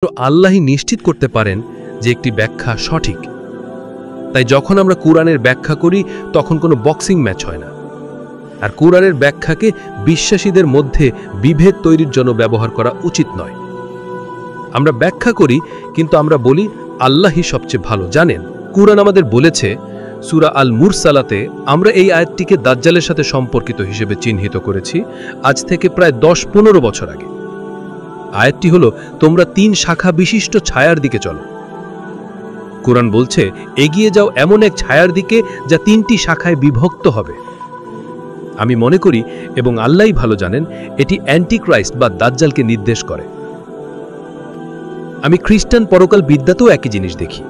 আল্লাহই নিশ্চিত করতে পারেন যে একটি ব্যাখ্যা সঠিক। তাই যখন আমরা কুরআনের ব্যাখ্যা করি তখন কোনো বক্সিং ম্যাচ হয় না। আর কুরআনের ব্যাখ্যাকে বিশ্বাসীদের মধ্যে বিভেদ তৈরির জন্য ব্যবহার করা উচিত নয়। আমরা ব্যাখ্যা করি, কিন্তু আমরা বলি আল্লাহই সবচেয়ে ভালো জানেন। কুরআন আমাদের বলেছে সূরা আল মুরসালাতে, আমরা এই আয়াতটিকে দাজ্জালের সাথে সম্পর্কিত হিসেবে চিহ্নিত করেছি আজ থেকে প্রায় 10-15 বছর আগে। আয়াতটি হলো, তোমরা 3 শাখা বিশিষ্ট ছায়ার দিকে চলো। কুরআন বলছে, এগিয়ে যাও এমন এক ছায়ার দিকে যা 3টি শাখায় বিভক্ত হবে। আমি মনে করি, এবং আল্লাহই ভালো জানেন, এটি অ্যান্টিক্রাইস্ট বা দাজ্জালকে নির্দেশ করে। আমি খ্রিস্টান পরকাল বিদ্যাতেও একই জিনিস দেখি,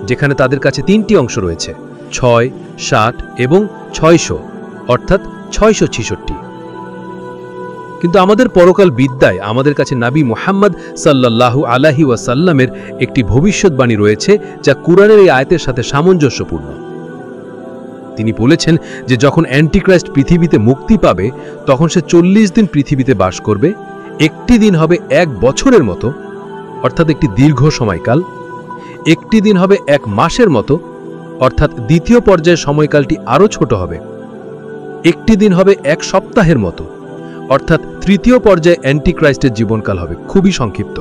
যেখানে তাদের কাছে 3টি অংশ রয়েছে, 6, 7 এবং 600, অর্থাৎ 666। কিন্তু আমাদের পরকাল বিদ্যায় আমাদের কাছে নবী মুহাম্মদ সাল্লাল্লাহু আলাইহি ওয়াসাল্লামের একটি ভবিষ্যৎবাণী রয়েছে, যা কুরআনের এই আয়াতের সাথে সামঞ্জস্যপূর্ণ। তিনি বলেছেন যে যখন অ্যান্টিক্রাইস্ট পৃথিবীতে মুক্তি পাবে, তখন সে 40 দিন পৃথিবীতে বাস করবে। একটি দিন হবে 1 বছরের মতো, অর্থাৎ একটি দীর্ঘ সময়কাল। একটি দিন হবে 1 মাসের মতো, অর্থাৎ দ্বিতীয় পর্যায়ের সময়কালটি আরও ছোট হবে। একটি দিন হবে 1 সপ্তাহের মতো, অর্থাৎ তৃতীয় পর্যায়ে অ্যান্টিক্রাইস্টের জীবনকাল হবে খুবই সংক্ষিপ্ত।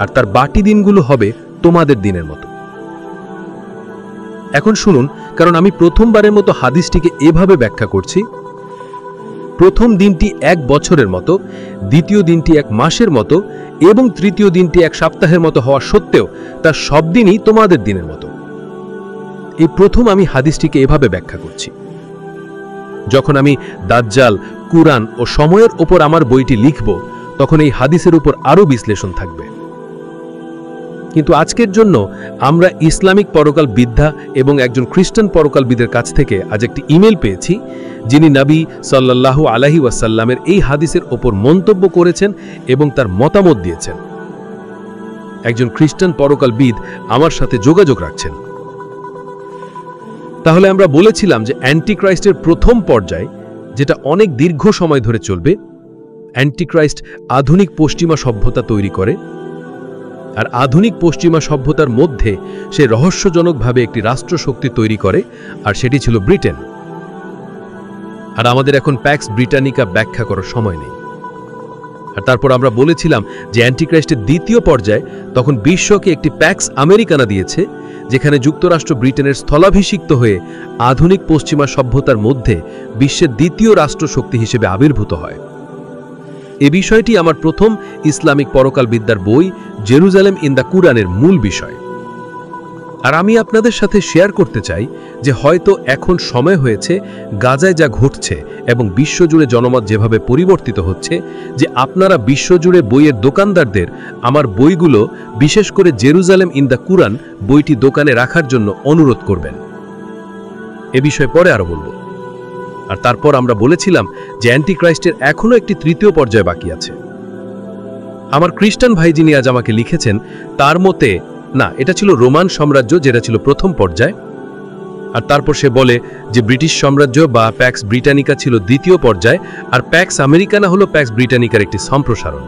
আর তার বাকি দিনগুলো হবে তোমাদের দিনের মতো। এখন শুনুন, কারণ আমি প্রথমবারের মতো হাদিসটিকে এভাবে ব্যাখ্যা করছি। প্রথম দিনটি 1 বছরের মতো, দ্বিতীয় দিনটি 1 মাসের মতো এবং তৃতীয় দিনটি 1 সপ্তাহের মতো হওয়া সত্ত্বেও তার সব দিনই তোমাদের দিনের মতো। এই প্রথম আমি হাদিসটিকে এভাবে ব্যাখ্যা করছি। যখন আমি দাজ্জাল, কুরআন ও সময়ের ওপর আমার বইটি লিখব, তখন এই হাদিসের উপর আরও বিশ্লেষণ থাকবে। কিন্তু আজকের জন্য আমরা ইসলামিক পরকাল বিদ্যা এবং একজন খ্রিস্টান পরকালবিদের কাছ থেকে আজ একটি ইমেল পেয়েছি, যিনি নবী সাল্লাল্লাহু আলাইহি ওয়াসাল্লামের এই হাদিসের ওপর মন্তব্য করেছেন এবং তার মতামত দিয়েছেন। একজন খ্রিস্টান পরকালবিদ আমার সাথে যোগাযোগ রাখছেন। তাহলে আমরা বলেছিলাম যে অ্যান্টিক্রাইস্টের প্রথম পর্যায়, যেটা অনেক দীর্ঘ সময় ধরে চলবে, অ্যান্টিক্রাইস্ট আধুনিক পশ্চিমা সভ্যতা তৈরি করে। আর আধুনিক পশ্চিমা সভ্যতার মধ্যে সে রহস্যজনকভাবে একটি রাষ্ট্রশক্তি তৈরি করে, আর সেটি ছিল ব্রিটেন। আর আমাদের এখন প্যাক্স ব্রিটানিকা ব্যাখ্যা করার সময় নেই। আর তারপর আমরা বলেছিলাম যে অ্যান্টিক্রাইস্টের দ্বিতীয় পর্যায়ে তখন বিশ্বকে একটি প্যাক্স আমেরিকানা দিয়েছে, যেখানে যুক্তরাষ্ট্র ব্রিটেনের স্থলাভিষিক্ত হয়ে আধুনিক পশ্চিমা সভ্যতার মধ্যে বিশ্বের দ্বিতীয় রাষ্ট্রশক্তি হিসেবে আবির্ভূত হয়। এ বিষয়টি আমার প্রথম ইসলামিক পরকাল বিদ্যার বই জেরুজালেম ইন দ্য কুরআনের মূল বিষয়। আর আমি আপনাদের সাথে শেয়ার করতে চাই যে হয়তো এখন সময় হয়েছে গাজায় যা ঘটছে এবং বিশ্বজুড়ে জনমত যেভাবে পরিবর্তিত হচ্ছে, যে আপনারা বিশ্বজুড়ে বইয়ের দোকানদারদের আমার বইগুলো, বিশেষ করে জেরুজালেম ইন দ্য কুরআন বইটি দোকানে রাখার জন্য অনুরোধ করবেন। এ বিষয়ে পরে আরো বলবো। আর তারপর আমরা বলেছিলাম যে অ্যান্টিক্রাইস্টের এখনও একটি তৃতীয় পর্যায় বাকি আছে। আমার খ্রিস্টান ভাই যিনি আজ আমাকে লিখেছেন, তার মতে না, এটা ছিল রোমান সাম্রাজ্য, যেটা ছিল প্রথম পর্যায়। আর তারপর সে বলে যে ব্রিটিশ সাম্রাজ্য বা প্যাক্স ব্রিটানিকা ছিল দ্বিতীয় পর্যায়, আর প্যাক্স আমেরিকানা হলো প্যাক্স ব্রিটানিকার একটি সম্প্রসারণ।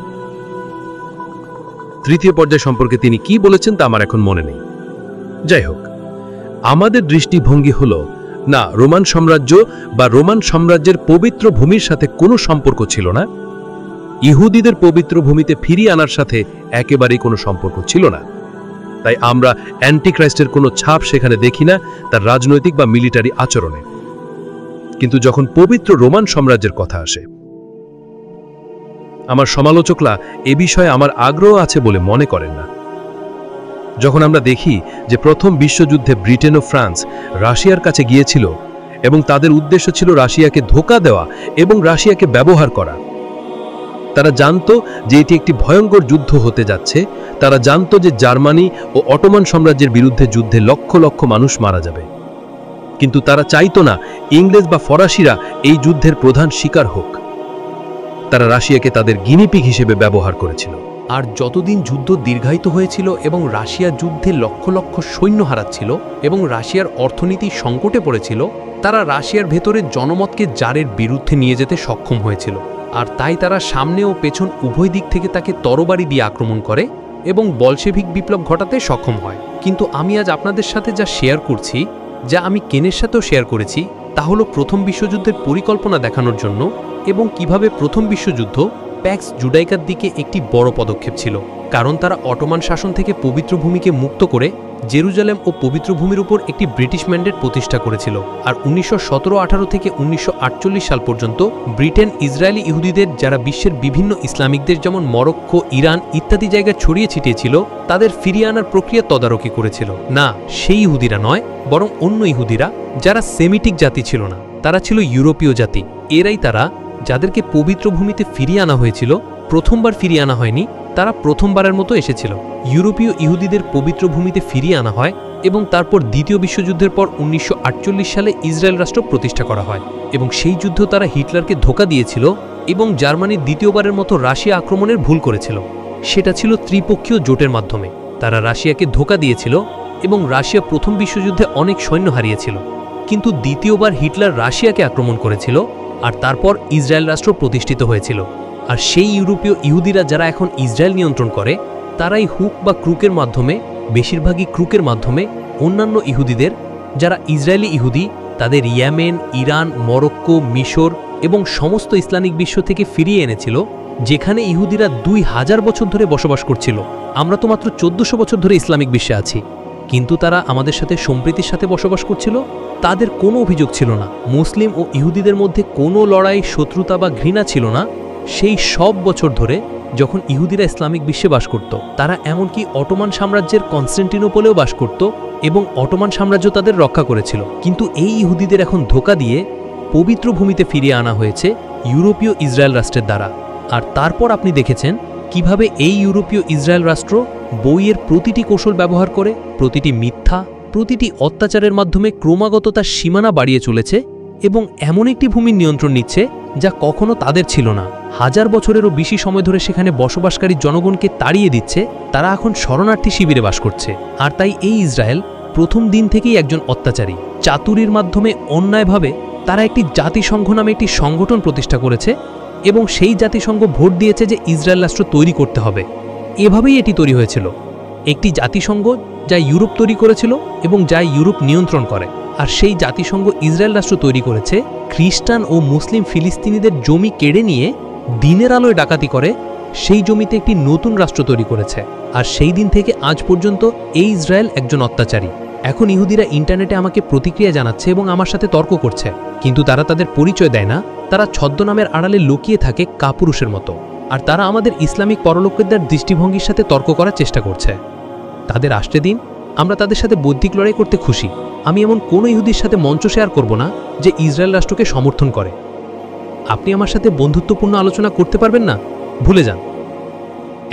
তৃতীয় পর্যায় সম্পর্কে তিনি কি বলেছেন তা আমার এখন মনে নেই। যাই হোক, আমাদের দৃষ্টিভঙ্গি হলো, না, রোমান সাম্রাজ্য বা রোমান সাম্রাজ্যের পবিত্র ভূমির সাথে কোনো সম্পর্ক ছিল না। ইহুদিদের পবিত্র ভূমিতে ফিরিয়ে আনার সাথে একেবারেই কোনো সম্পর্ক ছিল না। তাই আমরা অ্যান্টিক্রাইস্টের কোনো ছাপ সেখানে দেখি না তার রাজনৈতিক বা মিলিটারি আচরণে। কিন্তু যখন পবিত্র রোমান সাম্রাজ্যের কথা আসে, আমার সমালোচকরা এ বিষয়ে আমার আগ্রহ আছে বলে মনে করেন না। যখন আমরা দেখি যে প্রথম বিশ্বযুদ্ধে ব্রিটেন ও ফ্রান্স রাশিয়ার কাছে গিয়েছিল এবং তাদের উদ্দেশ্য ছিল রাশিয়াকে ধোঁকা দেওয়া এবং রাশিয়াকে ব্যবহার করা। তারা জানতো যে এটি একটি ভয়ঙ্কর যুদ্ধ হতে যাচ্ছে। তারা জানতো যে জার্মানি ও অটোমান সাম্রাজ্যের বিরুদ্ধে যুদ্ধে লক্ষ লক্ষ মানুষ মারা যাবে। কিন্তু তারা চাইতো না ইংরেজ বা ফরাসিরা এই যুদ্ধের প্রধান শিকার হোক। তারা রাশিয়াকে তাদের গিনিপিগ হিসেবে ব্যবহার করেছিল। আর যতদিন যুদ্ধ দীর্ঘায়িত হয়েছিল এবং রাশিয়া যুদ্ধে লক্ষ লক্ষ সৈন্য হারাচ্ছিল এবং রাশিয়ার অর্থনীতি সংকটে পড়েছিল, তারা রাশিয়ার ভেতরে জনমতকে জারের বিরুদ্ধে নিয়ে যেতে সক্ষম হয়েছিল। আর তাই তারা সামনে ও পেছন উভয় দিক থেকে তাকে তরবারি দিয়ে আক্রমণ করে এবং বলশেভিক বিপ্লব ঘটাতে সক্ষম হয়। কিন্তু আমি আজ আপনাদের সাথে যা শেয়ার করছি, যা আমি কেনের সাথেও শেয়ার করেছি, তা হলো প্রথম বিশ্বযুদ্ধের পরিকল্পনা দেখানোর জন্য এবং কিভাবে প্রথম বিশ্বযুদ্ধ প্যাক্স জুডাইকার দিকে একটি বড় পদক্ষেপ ছিল, কারণ তারা অটোমান শাসন থেকে পবিত্র ভূমিকে মুক্ত করে জেরুজালেম ও পবিত্র ভূমির উপর একটি ব্রিটিশ ম্যান্ডেট প্রতিষ্ঠা করেছিল। আর 1917-18 থেকে 1948 সাল পর্যন্ত ব্রিটেন ইসরায়েলি ইহুদিদের, যারা বিশ্বের বিভিন্ন ইসলামিক দেশ যেমন মরক্কো, ইরান ইত্যাদি জায়গায় ছড়িয়ে ছিটিয়েছিল, তাদের ফিরিয়ে আনার প্রক্রিয়া তদারকি করেছিল। না, সেই ইহুদিরা নয়, বরং অন্য ইহুদিরা, যারা সেমিটিক জাতি ছিল না, তারা ছিল ইউরোপীয় জাতি। এরাই তারা যাদেরকে পবিত্র ভূমিতে ফিরিয়ে আনা হয়েছিল। প্রথমবার ফিরিয়ে আনা হয়নি, তারা প্রথমবারের মতো এসেছিল। ইউরোপীয় ইহুদিদের পবিত্র ভূমিতে ফিরিয়ে আনা হয় এবং তারপর দ্বিতীয় বিশ্বযুদ্ধের পর 1948 সালে ইসরায়েল রাষ্ট্র প্রতিষ্ঠা করা হয়। এবং সেই যুদ্ধ তারা হিটলারকে ধোঁকা দিয়েছিল এবং জার্মানির দ্বিতীয়বারের মতো রাশিয়া আক্রমণের ভুল করেছিল। সেটা ছিল ত্রিপক্ষীয় জোটের মাধ্যমে। তারা রাশিয়াকে ধোঁকা দিয়েছিল এবং রাশিয়া প্রথম বিশ্বযুদ্ধে অনেক সৈন্য হারিয়েছিল। কিন্তু দ্বিতীয়বার হিটলার রাশিয়াকে আক্রমণ করেছিল আর তারপর ইসরায়েল রাষ্ট্র প্রতিষ্ঠিত হয়েছিল। আর সেই ইউরোপীয় ইহুদিরা যারা এখন ইসরায়েল নিয়ন্ত্রণ করে, তারাই হুক বা ক্রুকের মাধ্যমে, বেশিরভাগই ক্রুকের মাধ্যমে অন্যান্য ইহুদিদের, যারা ইসরায়েলি ইহুদি, তাদের ইয়েমেন, ইরান, মরক্কো, মিশর এবং সমস্ত ইসলামিক বিশ্ব থেকে ফিরিয়ে এনেছিল, যেখানে ইহুদিরা 2000 বছর ধরে বসবাস করছিল। আমরা তো মাত্র 1400 বছর ধরে ইসলামিক বিশ্বে আছি, কিন্তু তারা আমাদের সাথে সম্প্রীতির সাথে বসবাস করছিল। তাদের কোনো অভিযোগ ছিল না, মুসলিম ও ইহুদিদের মধ্যে কোনো লড়াই, শত্রুতা বা ঘৃণা ছিল না। সেই সব বছর ধরে যখন ইহুদিরা ইসলামিক বিশ্বে বাস করত, তারা এমনকি অটোমান সাম্রাজ্যের কনস্টান্টিনোপলেও বাস করত এবং অটোমান সাম্রাজ্য তাদের রক্ষা করেছিল। কিন্তু এই ইহুদিদের এখন ধোঁকা দিয়ে পবিত্র ভূমিতে ফিরিয়ে আনা হয়েছে ইউরোপীয় ইসরায়েল রাষ্ট্রের দ্বারা। আর তারপর আপনি দেখেছেন কিভাবে এই ইউরোপীয় ইসরায়েল রাষ্ট্র বইয়ের প্রতিটি কৌশল ব্যবহার করে, প্রতিটি মিথ্যা, প্রতিটি অত্যাচারের মাধ্যমে ক্রমাগত তার সীমানা বাড়িয়ে চলেছে এবং এমন একটি ভূমির নিয়ন্ত্রণ নিচ্ছে যা কখনো তাদের ছিল না। 1000 বছরেরও বেশি সময় ধরে সেখানে বসবাসকারী জনগণকে তাড়িয়ে দিচ্ছে। তারা এখন শরণার্থী শিবিরে বাস করছে। আর তাই এই ইসরায়েল প্রথম দিন থেকেই একজন অত্যাচারী। চাতুরির মাধ্যমে অন্যায়ভাবে তারা একটি জাতিসংঘ নামে একটি সংগঠন প্রতিষ্ঠা করেছে এবং সেই জাতিসংঘ ভোট দিয়েছে যে ইসরায়েল রাষ্ট্র তৈরি করতে হবে। এভাবেই এটি তৈরি হয়েছিল, একটি জাতিসংঘ যা ইউরোপ তৈরি করেছিল এবং যা ইউরোপ নিয়ন্ত্রণ করে। আর সেই জাতিসংঘ ইসরায়েল রাষ্ট্র তৈরি করেছে খ্রিস্টান ও মুসলিম ফিলিস্তিনিদের জমি কেড়ে নিয়ে দিনের আলোয় ডাকাতি করে সেই জমিতে একটি নতুন রাষ্ট্র তৈরি করেছে। আর সেই দিন থেকে আজ পর্যন্ত এই ইসরায়েল একজন অত্যাচারী। এখন ইহুদিরা ইন্টারনেটে আমাকে প্রতিক্রিয়া জানাচ্ছে এবং আমার সাথে তর্ক করছে, কিন্তু তারা তাদের পরিচয় দেয় না। তারা ছদ্মনামের আড়ালে লুকিয়ে থাকে কাপুরুষের মতো। আর তারা আমাদের ইসলামিক পরলোকদের দৃষ্টিভঙ্গির সাথে তর্ক করার চেষ্টা করছে। তাদের আসতে দিন, আমরা তাদের সাথে বৌদ্ধিক লড়াই করতে খুশি। আমি এমন কোনো ইহুদির সাথে মঞ্চ শেয়ার করব না যে ইসরায়েল রাষ্ট্রকে সমর্থন করে। আপনি আমার সাথে বন্ধুত্বপূর্ণ আলোচনা করতে পারবেন না, ভুলে যান।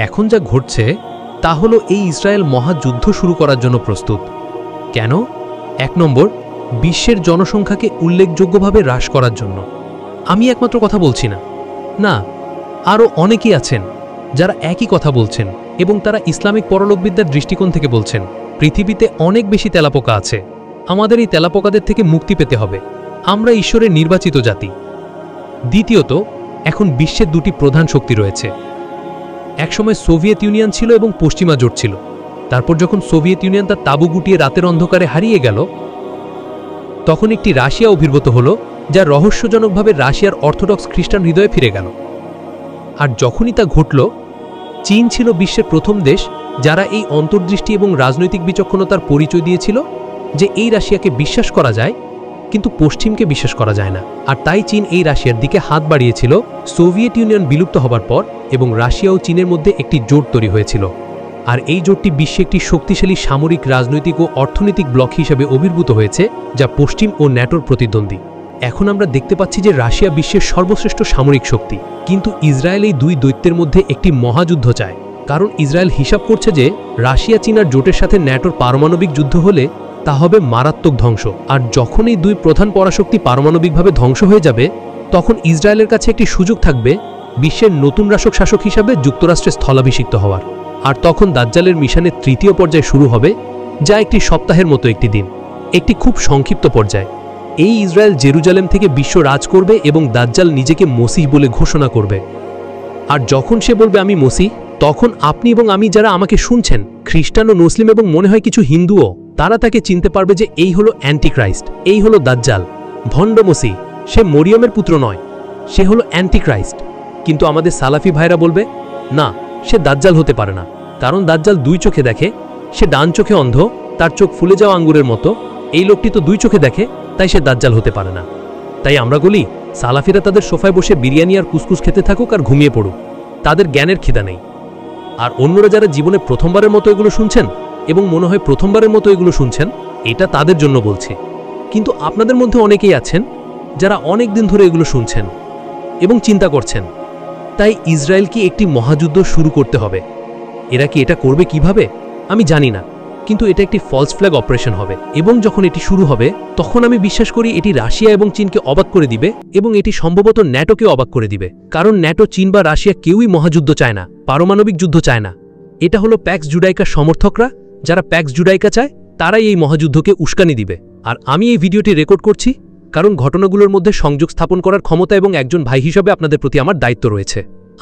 এখন যা ঘটছে তা হলো এই ইসরায়েল মহাযুদ্ধ শুরু করার জন্য প্রস্তুত। কেন? 1 নম্বর, বিশ্বের জনসংখ্যাকে উল্লেখযোগ্যভাবে হ্রাস করার জন্য। আমি একমাত্র কথা বলছি না, না, আরও অনেকেই আছেন যারা একই কথা বলছেন এবং তারা ইসলামিক পরলোকবিদ্যার দৃষ্টিকোণ থেকে বলছেন পৃথিবীতে অনেক বেশি তেলাপোকা আছে, আমাদের এই তেলাপোকাদের থেকে মুক্তি পেতে হবে। আমরা ঈশ্বরের নির্বাচিত জাতি। দ্বিতীয়ত, এখন বিশ্বের 2টি প্রধান শক্তি রয়েছে। একসময় সোভিয়েত ইউনিয়ন ছিল এবং পশ্চিমা জোট ছিল। তারপর যখন সোভিয়েত ইউনিয়ন তার তাঁবু গুটিয়ে রাতের অন্ধকারে হারিয়ে গেল, তখন একটি রাশিয়া আবির্ভূত হলো, যা রহস্যজনকভাবে রাশিয়ার অর্থোডক্স খ্রিস্টান হৃদয়ে ফিরে গেল। আর যখনই তা ঘটল, চীন ছিল বিশ্বের প্রথম দেশ যারা এই অন্তর্দৃষ্টি এবং রাজনৈতিক বিচক্ষণতার পরিচয় দিয়েছিল যে এই রাশিয়াকে বিশ্বাস করা যায়, কিন্তু পশ্চিমকে বিশ্বাস করা যায় না। আর তাই চীন এই রাশিয়ার দিকে হাত বাড়িয়েছিল সোভিয়েত ইউনিয়ন বিলুপ্ত হবার পর, এবং রাশিয়া ও চীনের মধ্যে একটি জোট তৈরি হয়েছিল। আর এই জোটটি বিশ্বে একটি শক্তিশালী সামরিক, রাজনৈতিক ও অর্থনৈতিক ব্লক হিসেবে আবির্ভূত হয়েছে, যা পশ্চিম ও ন্যাটোর প্রতিদ্বন্দ্বী। এখন আমরা দেখতে পাচ্ছি যে রাশিয়া বিশ্বের সর্বশ্রেষ্ঠ সামরিক শক্তি, কিন্তু ইসরায়েল এই 2 দৈত্যের মধ্যে একটি মহাযুদ্ধ চায়। কারণ ইসরায়েল হিসাব করছে যে রাশিয়া, চীন আর জোটের সাথে ন্যাটোর পারমাণবিক যুদ্ধ হলে তা হবে মারাত্মক ধ্বংস। আর যখন এই 2 প্রধান পরাশক্তি পারমাণবিকভাবে ধ্বংস হয়ে যাবে, তখন ইসরায়েলের কাছে একটি সুযোগ থাকবে বিশ্বের নতুন শাসক হিসাবে যুক্তরাষ্ট্রে স্থলাভিষিক্ত হওয়ার। আর তখন দাজ্জালের মিশনের 3য় পর্যায় শুরু হবে, যা একটি সপ্তাহের মতো একটি দিন, একটি খুব সংক্ষিপ্ত পর্যায়। এই ইসরায়েল জেরুজালেম থেকে বিশ্ব রাজ করবে এবং দাজ্জাল নিজেকে মসিহ বলে ঘোষণা করবে। আর যখন সে বলবে আমি মসিহ, তখন আপনি এবং আমি যারা আমাকে শুনছেন, খ্রিস্টান ও মুসলিম এবং মনে হয় কিছু হিন্দুও, তারা তাকে চিনতে পারবে যে এই হলো অ্যান্টিক্রাইস্ট, এই হলো দাজ্জাল, ভণ্ড মসিহ। সে মরিয়মের পুত্র নয়, সে হলো অ্যান্টিক্রাইস্ট। কিন্তু আমাদের সালাফি ভাইরা বলবে না, সে দাজ্জাল হতে পারে না, কারণ দাজ্জাল 2 চোখে দেখে, সে ডান চোখে অন্ধ, তার চোখ ফুলে যাওয়া আঙ্গুরের মতো। এই লোকটি তো 2 চোখে দেখে, তাই সে দাজ্জাল হতে পারে না। তাই আমরা বলি সালাফিরা তাদের সোফায় বসে বিরিয়ানি আর কুসকুস খেতে থাকুক আর ঘুমিয়ে পড়ুক, তাদের জ্ঞানের খিদা নেই। আর অন্যরা যারা জীবনে প্রথমবারের মতো এগুলো শুনছেন এবং মনে হয় প্রথমবারের মতো এগুলো শুনছেন, এটা তাদের জন্য বলছি। কিন্তু আপনাদের মধ্যে অনেকেই আছেন যারা অনেক দিন ধরে এগুলো শুনছেন এবং চিন্তা করছেন, তাই ইসরায়েলকে একটি মহাযুদ্ধ শুরু করতে হবে। এরা কি এটা করবে কিভাবে আমি জানি না, কিন্তু এটা একটি ফলস ফ্ল্যাগ অপারেশন হবে। এবং যখন এটি শুরু হবে, তখন আমি বিশ্বাস করি এটি রাশিয়া এবং চীনকে অবাক করে দিবে, এবং এটি সম্ভবত ন্যাটোকে অবাক করে দিবে। কারণ ন্যাটো, চীন বা রাশিয়া কেউই মহাযুদ্ধ চায় না, পারমাণবিক যুদ্ধ চায় না। এটা হলো প্যাক্স জুডাইকার সমর্থকরা, যারা প্যাক্স জুডাইকা চায়, তারাই এই মহাযুদ্ধকে উস্কানি দিবে। আর আমি এই ভিডিওটি রেকর্ড করছি কারণ ঘটনাগুলোর মধ্যে সংযোগ স্থাপন করার ক্ষমতা এবং একজন ভাই হিসেবে আপনাদের প্রতি আমার দায়িত্ব রয়েছে।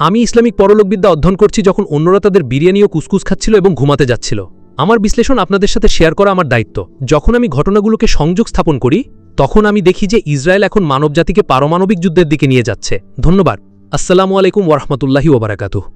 আমি ইসলামিক পরলোকবিদ্যা অধ্যয়ন করছি যখন অন্যরা তাদের বিরিয়ানি ও কুসকুস খাচ্ছিল এবং ঘুমাতে যাচ্ছিল। আমার বিশ্লেষণ আপনাদের সাথে শেয়ার করা আমার দায়িত্ব। যখন আমি ঘটনাগুলোকে সংযোগ স্থাপন করি, তখন আমি দেখি যে ইসরায়েল এখন মানবজাতিকে পারমাণবিক যুদ্ধের দিকে নিয়ে যাচ্ছে। ধন্যবাদ। আসসালামু আলাইকুম ওয়া রাহমাতুল্লাহি ওয়া বারাকাতুহু।